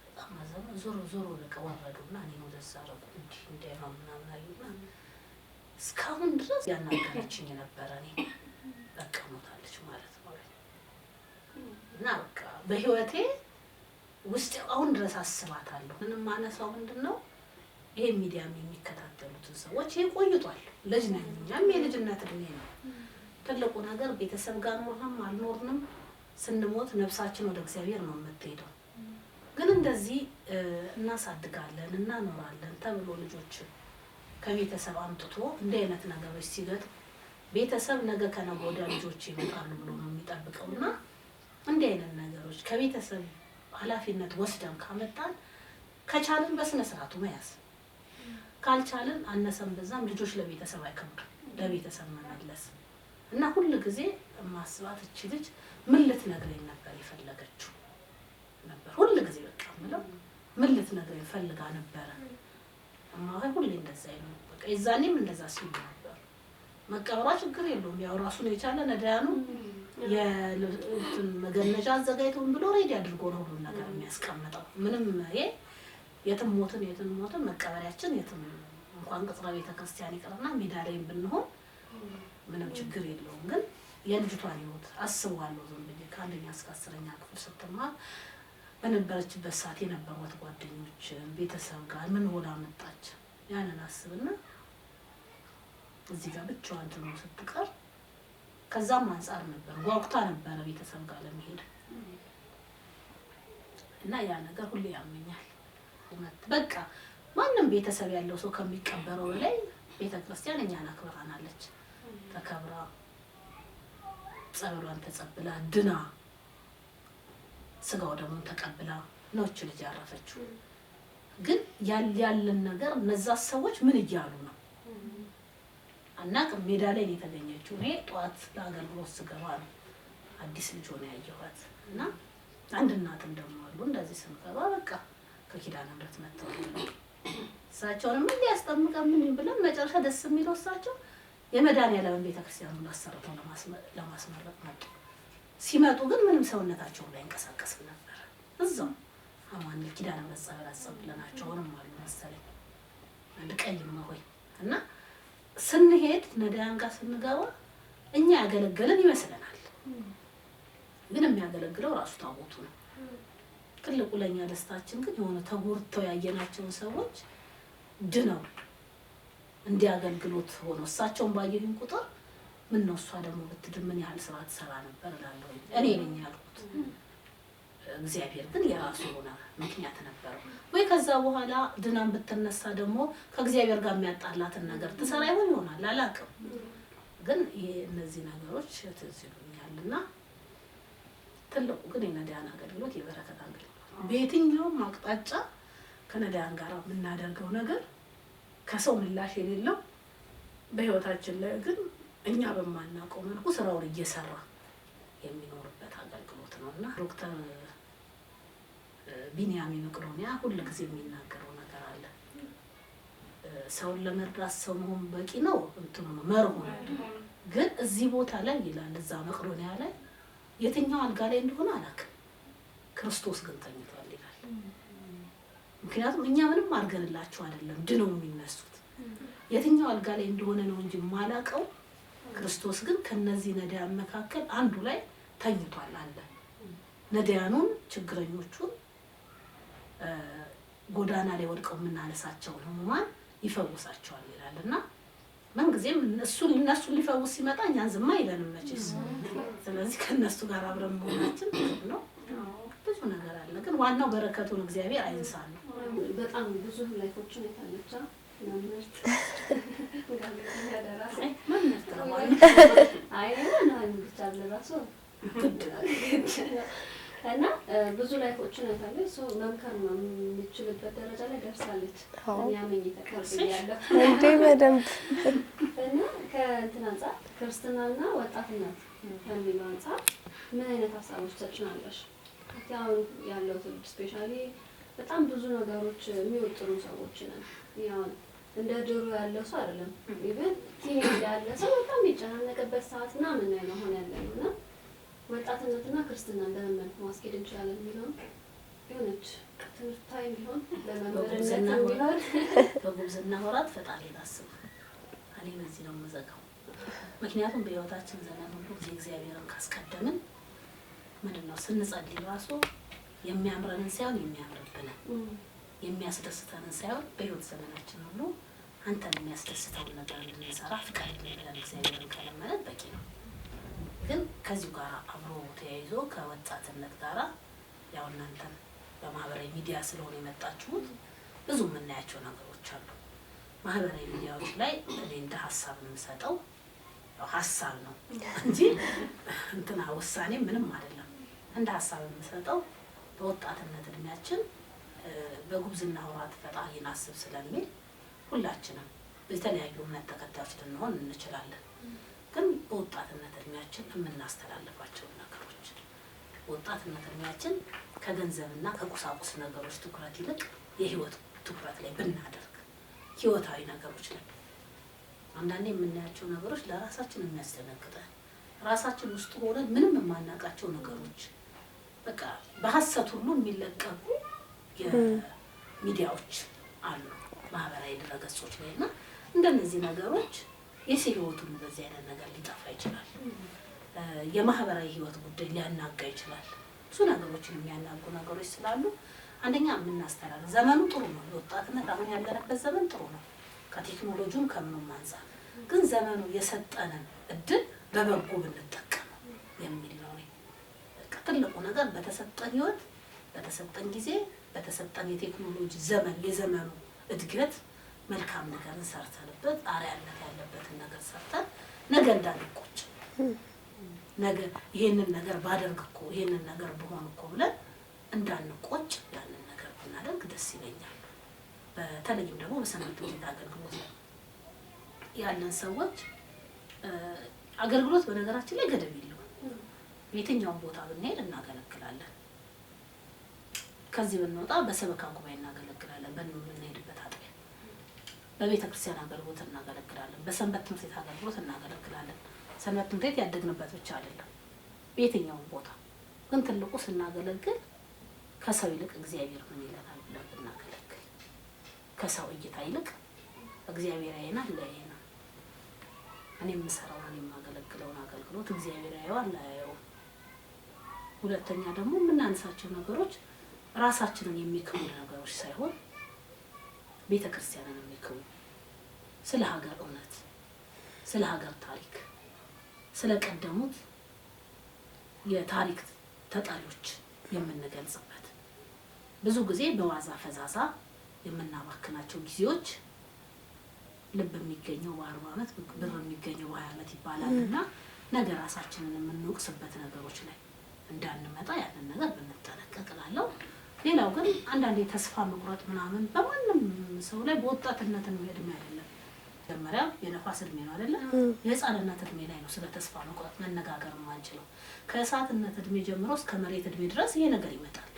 በጣም አዘኑ። ዞሮ ለቀ ወረዱና እኔ ወደዛ ረቁ እንዲህ ነው ምናምን አሉና እስካሁን ድረስ ያናገረችኝ ነበረ። እኔ በቃ ሞታለች ማለት ነው እና በቃ በህይወቴ ውስጥ አሁን ድረስ አስባታለሁ። ምንም ማነሳው ምንድነው ይሄ ሚዲያም የሚከታተሉትን ሰዎች ይሄ ቆይቷል። ልጅ ነኝ፣ እኛም የልጅነት እድሜ ነው። ትልቁ ነገር ቤተሰብ ጋር ኖርንም አልኖርንም ስንሞት ነፍሳችን ወደ እግዚአብሔር ነው የምትሄደው። ግን እንደዚህ እናሳድጋለን እናኖራለን ተብሎ ልጆች ከቤተሰብ አምጥቶ እንዲህ አይነት ነገሮች ሲገጥም ቤተሰብ ነገ ከነገ ወዲያ ልጆች ይመጣሉ ብሎ ነው የሚጠብቀው እና እንዲህ አይነት ነገሮች ከቤተሰብ ኃላፊነት ወስደን ካመጣን ከቻልን በስነ ስርዓቱ መያዝ ካልቻልን አነሰም በዛም ልጆች ለቤተሰብ አይከብዱም። ለቤተሰብ መመለስ እና ሁሉ ጊዜ ማስባት እቺ ልጅ ምን ልትነግረኝ ነበር የፈለገችው ነበር ሁሉ ጊዜ በቃ ምለው ምን ልትነግረኝ ፈልጋ ነበረ እማሆ ሁሌ እንደዛ ይሉ በቃ የዛኔም እንደዛ ሲሉ ነበር። መቀበሯ ችግር የለውም ያው ራሱን የቻለ ነዳያኑ የእንትን መገነጃ አዘጋጅተውን ብሎ ሬዲ አድርጎ ነው ሁሉ ነገር የሚያስቀምጠው። ምንም ይሄ የትም ሞትን መቀበሪያችን የትም እንኳን ቅጥረ ቤተክርስቲያን ይቀርና ሜዳ ላይም ብንሆን ምንም ችግር የለውም። ግን የልጅቷን ህይወት አስባለሁ ዝም ብዬ ከአንደኛ እስከ 10ኛ ክፍል ስትማር በነበረችበት ሰዓት የነበሯት ጓደኞች ቤተሰብ ጋር ምን ሆና መጣች ያንን አስብና እዚህ ጋር ብቻዋን ትኖር ስትቀር ከዛም አንፃር ነበር ጓጉታ ነበረ ቤተሰብ ጋር ለመሄድ እና ያ ነገር ሁሌ ያመኛል። በቃ ማንም ቤተሰብ ያለው ሰው ከሚቀበረው በላይ ቤተክርስቲያን እኛን አክብራናለች። ተከብራ ጸበሏን ተጸብላ ድና ስጋው ደግሞ ተቀብላ ነው እቺ ልጅ ያረፈችው። ግን ያለን ነገር እነዛ ሰዎች ምን እያሉ ነው አናውቅም። ሜዳ ላይ ነው የተገኘችው። እኔ ጧት ለአገልግሎት ስገባ ነው አዲስ ልጅ ሆነ ያየኋት እና አንድ እናትም ደግሞ አሉ እንደዚህ ስንገባ በቃ ከኪዳነ ምሕረት መጥተው እሳቸውንም እንዲያስጠምቀ ምን ብለን መጨረሻ ደስ የሚለው እሳቸው የመድኃኒዓለም ቤተክርስቲያኑን አሰርተው ለማስመረቅ መጡ። ሲመጡ ግን ምንም ሰውነታቸው ላይ እንቀሳቀስ ነበር። እዛው አማን ኪዳነ ምሕረት ጸበል አጸብለናቸው ሆነም አሉ መሰለኝ አንድ ቀይማ ሆይ እና ስንሄድ ነዳያን ጋር ስንገባ እኛ ያገለገለን ይመስለናል። ግን የሚያገለግለው ራሱ ታቦቱ ነው። ትልቁ ለኛ ደስታችን ግን የሆነ ተጎርተው ያየናቸውን ሰዎች ድነው እንዲያገልግሎት ሆኖ እሳቸውን ባየሁኝ ቁጥር ምን ነው እሷ ደግሞ ብትድን ምን ያህል ስራ ትሰራ ነበር እላለሁ። እኔ ነኝ ያልኩት። እግዚአብሔር ግን የራሱ የሆነ ምክንያት ነበረው ወይ ከዛ በኋላ ድናም ብትነሳ ደግሞ ከእግዚአብሔር ጋር የሚያጣላትን ነገር ትሰራ ይሆናል አላውቅም። ግን እነዚህ ነገሮች ትዝ ይሉኛልና ትልቁ ግን የነዳያን አገልግሎት የበረከት አገልግሎት በየትኛውም አቅጣጫ ከነዳያን ጋር የምናደርገው ነገር ከሰው ምላሽ የሌለው በህይወታችን ላይ ግን እኛ በማናውቀው መልኩ ስራውን እየሰራ የሚኖርበት አገልግሎት ነውና ዶክተር ቢኒያም መቅዶኒያ ሁሉ ጊዜ የሚናገረው ነገር አለ። ሰውን ለመርዳት ሰው መሆን በቂ ነው እንትኑ ነው መርሁ ግን እዚህ ቦታ ላይ ይላል እዛ መቅዶኒያ ላይ የትኛው አልጋ ላይ እንደሆነ አላውቅም ክርስቶስ ግን ተኝቷል ይላል። ምክንያቱም እኛ ምንም አድርገንላቸው አይደለም ድነው የሚነሱት የትኛው አልጋ ላይ እንደሆነ ነው እንጂ ማላቀው ክርስቶስ ግን ከነዚህ ነዳያን መካከል አንዱ ላይ ተኝቷል አለ። ነዳያኑን ችግረኞቹን ጎዳና ላይ ወድቀው የምናነሳቸው ህሙማን ይፈውሳቸዋል ይላልና ምን ጊዜም እነሱን ሊፈውስ ሲመጣ እኛን ዝም አይለንም መቼስ። ስለዚህ ከነሱ ጋር አብረን መሆናችን ነው። ብዙ ነገር አለ ግን ዋናው በረከቱን እግዚአብሔር አይንሳን። በጣም ብዙ ላይፎችን የታለቻ ማምርት ያደራሰ ማንነት ነው ነው ብቻ ለራሱ እና ብዙ ላይፎችን የታለች ሰው መምከር ነው የምትችልበት ደረጃ ላይ ደርሳለች። ያመኝ ተቀርጽያለሁ እንዴ በደንብ እና ከእንትን አንፃር ክርስትናና ወጣትነት ከሚለው አንፃር ምን አይነት ሀሳቦች ተጭናለሽ? ያው ያለው ትውልድ ስፔሻሊ በጣም ብዙ ነገሮች የሚወጥሩ ሰዎች ነን። ያው እንደ ድሮ ያለው ሰው አይደለም። ኢቭን ቲኔጅ ያለ ሰው በጣም የሚጨናነቅበት ሰዓት ምናምን ነው አሁን ያለውና ወጣትነትና ክርስትናን በምን መልኩ ማስኬድ እንችላለን የሚለው የሆነች ትምህርታዊ ቢሆን ለመመረዝና ቢሆን በጉብዝና ወራት ፈጣሪን አስብ። እኔ በዚህ ነው የምዘጋው። ምክንያቱም በህይወታችን ዘመን ሁሉ እግዚአብሔርን ካስቀደምን ምንድነው ስንጸልይ ራሱ የሚያምረንን ሳይሆን የሚያምርብንን የሚያስደስተንን ሳይሆን በህይወት ዘመናችን ሁሉ አንተን የሚያስደስተውን ነገር እንድንሰራ ፍቃድ ብለን እግዚአብሔርን ከለመነን በቂ ነው። ግን ከዚሁ ጋር አብሮ ተያይዞ ከወጣትነት ጋራ ያው እናንተም በማህበራዊ ሚዲያ ስለሆነ የመጣችሁት ብዙ የምናያቸው ነገሮች አሉ። ማህበራዊ ሚዲያዎች ላይ እኔ እንደ ሀሳብ የምሰጠው ሀሳብ ነው እንጂ እንትና ውሳኔ ምንም አይደለም። እንደ ሀሳብ የምሰጠው በወጣትነት እድሜያችን በጉብዝና ወራት ፈጣሪን አስብ ስለሚል ሁላችንም የተለያዩ እምነት ተከታዮች ልንሆን እንችላለን። ግን በወጣትነት እድሜያችን የምናስተላልፋቸው ነገሮች በወጣትነት እድሜያችን ከገንዘብና ከቁሳቁስ ነገሮች ትኩረት ይልቅ የህይወት ትኩረት ላይ ብናደርግ ህይወታዊ ነገሮች ላይ አንዳንዴ የምናያቸው ነገሮች ለራሳችን የሚያስደነግጠን ራሳችን ውስጥ ሆነን ምንም የማናውቃቸው ነገሮች በቃ በሀሰት ሁሉ የሚለቀቁ የሚዲያዎች አሉ ማህበራዊ ድረገጾች ላይ እና እንደነዚህ ነገሮች የሰው ህይወቱን በዚህ አይነት ነገር ሊጠፋ ይችላል። የማህበራዊ ህይወት ጉዳይ ሊያናጋ ይችላል። ብዙ ነገሮችን የሚያናጉ ነገሮች ስላሉ አንደኛ የምናስተላልፍ ዘመኑ ጥሩ ነው። የወጣትነት አሁን ያለንበት ዘመን ጥሩ ነው ከቴክኖሎጂውም ከምንም አንፃር። ግን ዘመኑ የሰጠንን እድል በበጎ ብንጠቀም የሚል ነው። በቃ ትልቁ ነገር በተሰጠን ህይወት በተሰጠን ጊዜ በተሰጠን የቴክኖሎጂ ዘመን የዘመኑ እድገት መልካም ነገር ሰርተንበት አርአያነት ያለበትን ነገር ሰርተን ነገ እንዳንቆጭ ነገ ይሄንን ነገር ባደርግ እኮ ይሄንን ነገር ብሆን እኮ ብለን እንዳንቆጭ ያንን ነገር ብናደርግ ደስ ይለኛል። በተለይም ደግሞ በሰንበት ትምህርት ቤት አገልግሎት ያለን ሰዎች አገልግሎት በነገራችን ላይ ገደብ የለውም። የትኛውን ቦታ ብንሄድ እናገለግላለን። ከዚህ ብንወጣ በሰበካ ጉባኤ እናገለግላለን። በምንሄድበት አጥቢያ በቤተ ክርስቲያን አገልግሎት እናገለግላለን። በሰንበት ትምህርት ቤት አገልግሎት እናገለግላለን። ሰንበት ትምህርት ቤት ያደግንበት ብቻ አይደለም፣ በየትኛውም ቦታ ግን ትልቁ ስናገለግል ከሰው ይልቅ እግዚአብሔር ምን ይለናል ብለን ብናገለግል ከሰው እይታ ይልቅ እግዚአብሔር ያየናል ለያየናል። እኔ የምሰራው እኔ የማገለግለውን አገልግሎት እግዚአብሔር ያየዋል አያየውም። ሁለተኛ ደግሞ የምናነሳቸው ነገሮች ራሳችንን የሚክሙ ነገሮች ሳይሆን ቤተ ክርስቲያንን የሚክሙ ስለ ሀገር እውነት፣ ስለ ሀገር ታሪክ፣ ስለ ቀደሙት የታሪክ ተጠሪዎች የምንገልጽበት ብዙ ጊዜ በዋዛ ፈዛዛ የምናባክናቸው ጊዜዎች ልብ የሚገኘው በ40 ዓመት ብር የሚገኘው በ20 ዓመት ይባላል እና ነገ ራሳችንን የምንወቅስበት ነገሮች ላይ እንዳንመጣ ያንን ነገር ብንጠነቀቅ እላለሁ። ሌላው ግን አንዳንዴ ተስፋ መቁረጥ ምናምን በማንም ሰው ላይ በወጣትነት እድሜ አይደለም መጀመሪያ የነፋስ እድሜ ነው አይደለ? የህፃንነት እድሜ ላይ ነው ስለ ተስፋ መቁረጥ መነጋገር የማንችለው። ከእሳትነት እድሜ ጀምሮ እስከ መሬት እድሜ ድረስ ይሄ ነገር ይመጣል።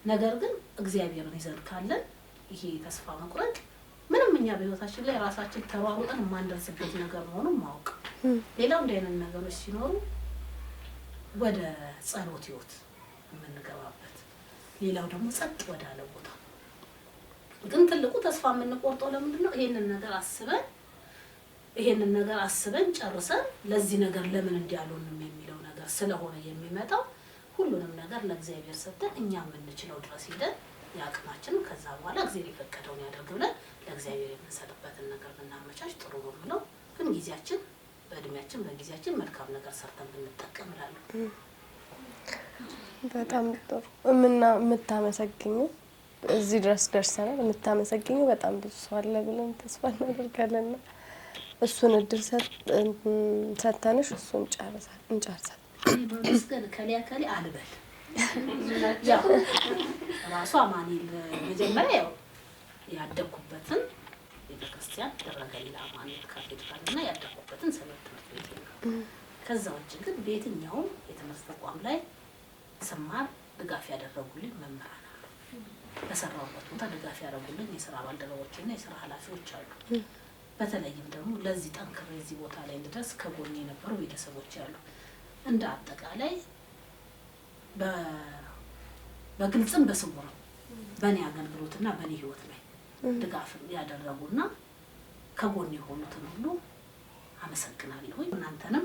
ነገር ግን እግዚአብሔርን ይዘን ካለን ይሄ ተስፋ መቁረጥ ምንም እኛ በህይወታችን ላይ ራሳችን ተሯሩጠን የማንደርስበት ነገር መሆኑን ማወቅ። ሌላው እንዲህ አይነት ነገሮች ሲኖሩ ወደ ጸሎት ህይወት የምንገባበት፣ ሌላው ደግሞ ጸጥ ወዳለ ቦታ። ግን ትልቁ ተስፋ የምንቆርጠው ለምንድን ነው? ይሄንን ነገር አስበን ጨርሰን ለዚህ ነገር ለምን እንዲያሉንም የሚለው ነገር ስለሆነ የሚመጣው ሁሉንም ነገር ለእግዚአብሔር ሰጥተን እኛ የምንችለው ድረስ ሄደን የአቅማችን ከዛ በኋላ እግዚአብሔር የፈቀደውን ያደርግ ብለን ለእግዚአብሔር የምንሰጥበትን ነገር ብናመቻች ጥሩ ነው ብለው ግን ጊዜያችን በእድሜያችን በጊዜያችን መልካም ነገር ሰርተን ብንጠቀም እላለሁ። በጣም ጥሩ። የምታመሰግኙ እዚህ ድረስ ደርሰናል። የምታመሰግኙ በጣም ብዙ ሰው አለ ብለን ተስፋ እናደርጋለን። እሱን እድል ሰጥተንሽ እሱን እንጨርሳለን። በመስገን ከሊያ አልበል ራሱ አማኑኤል መጀመሪያ ያው ያደኩበትን ቤተክርስቲያን ደረገላ አማኑኤል ካቴድራል እና ያደኩበትን ሰንበት ትምህርት ቤት ነው። ከዛ ውጭ ግን በየትኛውም የትምህርት ተቋም ላይ ስማር ድጋፍ ያደረጉልኝ መምህራን አሉ። በሰራሁበት ቦታ ድጋፍ ያደረጉልኝ የስራ ባልደረቦችና የስራ ኃላፊዎች አሉ። በተለይም ደግሞ ለዚህ ጠንክሬ እዚህ ቦታ ላይ እንድደርስ ከጎኔ የነበሩ ቤተሰቦች አሉ። እንደ አጠቃላይ በግልጽም በስውርም በእኔ አገልግሎትና በእኔ ህይወት ላይ ድጋፍ ያደረጉና ከጎኔ የሆኑትን ሁሉ አመሰግናለሁ። እናንተንም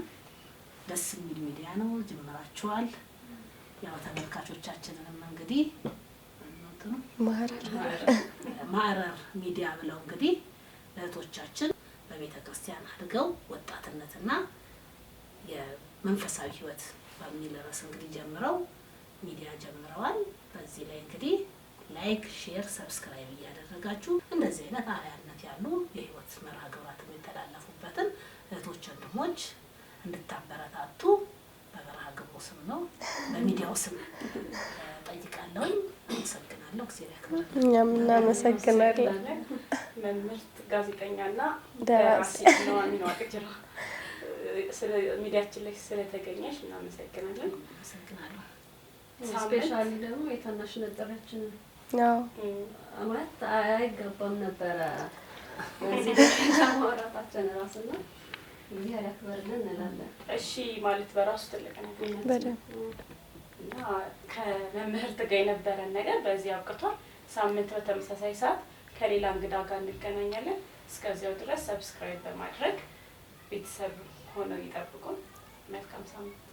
ደስ የሚል ሚዲያ ነው ጀምራችኋል። ያው ተመልካቾቻችንንም እንግዲህ ማዕረር ሚዲያ ብለው እንግዲህ እህቶቻችን በቤተ ክርስቲያን አድገው ወጣትነትና መንፈሳዊ ህይወት በሚል ርዕስ እንግዲህ ጀምረው ሚዲያ ጀምረዋል። በዚህ ላይ እንግዲህ ላይክ፣ ሼር፣ ሰብስክራይብ እያደረጋችሁ እንደዚህ አይነት አርአያነት ያሉ የህይወት መርሃ ግብራት የሚተላለፉበትን እህቶች ወንድሞች እንድታበረታቱ በመርሃ ግብሩ ስም ነው በሚዲያው ስም ጠይቃለሁ። አመሰግናለሁ። እግዚአብሔር ያክብርልኝ። እኛም እናመሰግናለን። መምህርት ጋዜጠኛና ደራሲ ኑሐሚን ዋቅጅራ ስለ ሚዲያችን ላይ ስለተገኘሽ እናመሰግናለን። አመሰግናለሁ። ስፔሻሊ ደግሞ የታናሽነት ጥሪያችንን ያው ማለት አይገባም ነበረ እዚህ ደረጃ ማውራታችን ራስና እግዚአብሔር ያክብርልን እንላለን። እሺ ማለት በራሱ ትልቅ ነገር ነው። በደንብ እና ከመምህርት ጋር የነበረን ነገር በዚህ አብቅቷል። ሳምንት በተመሳሳይ ሰዓት ከሌላ እንግዳ ጋር እንገናኛለን። እስከዚያው ድረስ ሰብስክራይብ በማድረግ ቤተሰብ ሆነው ይጠብቁን። መልካም ሳምንት።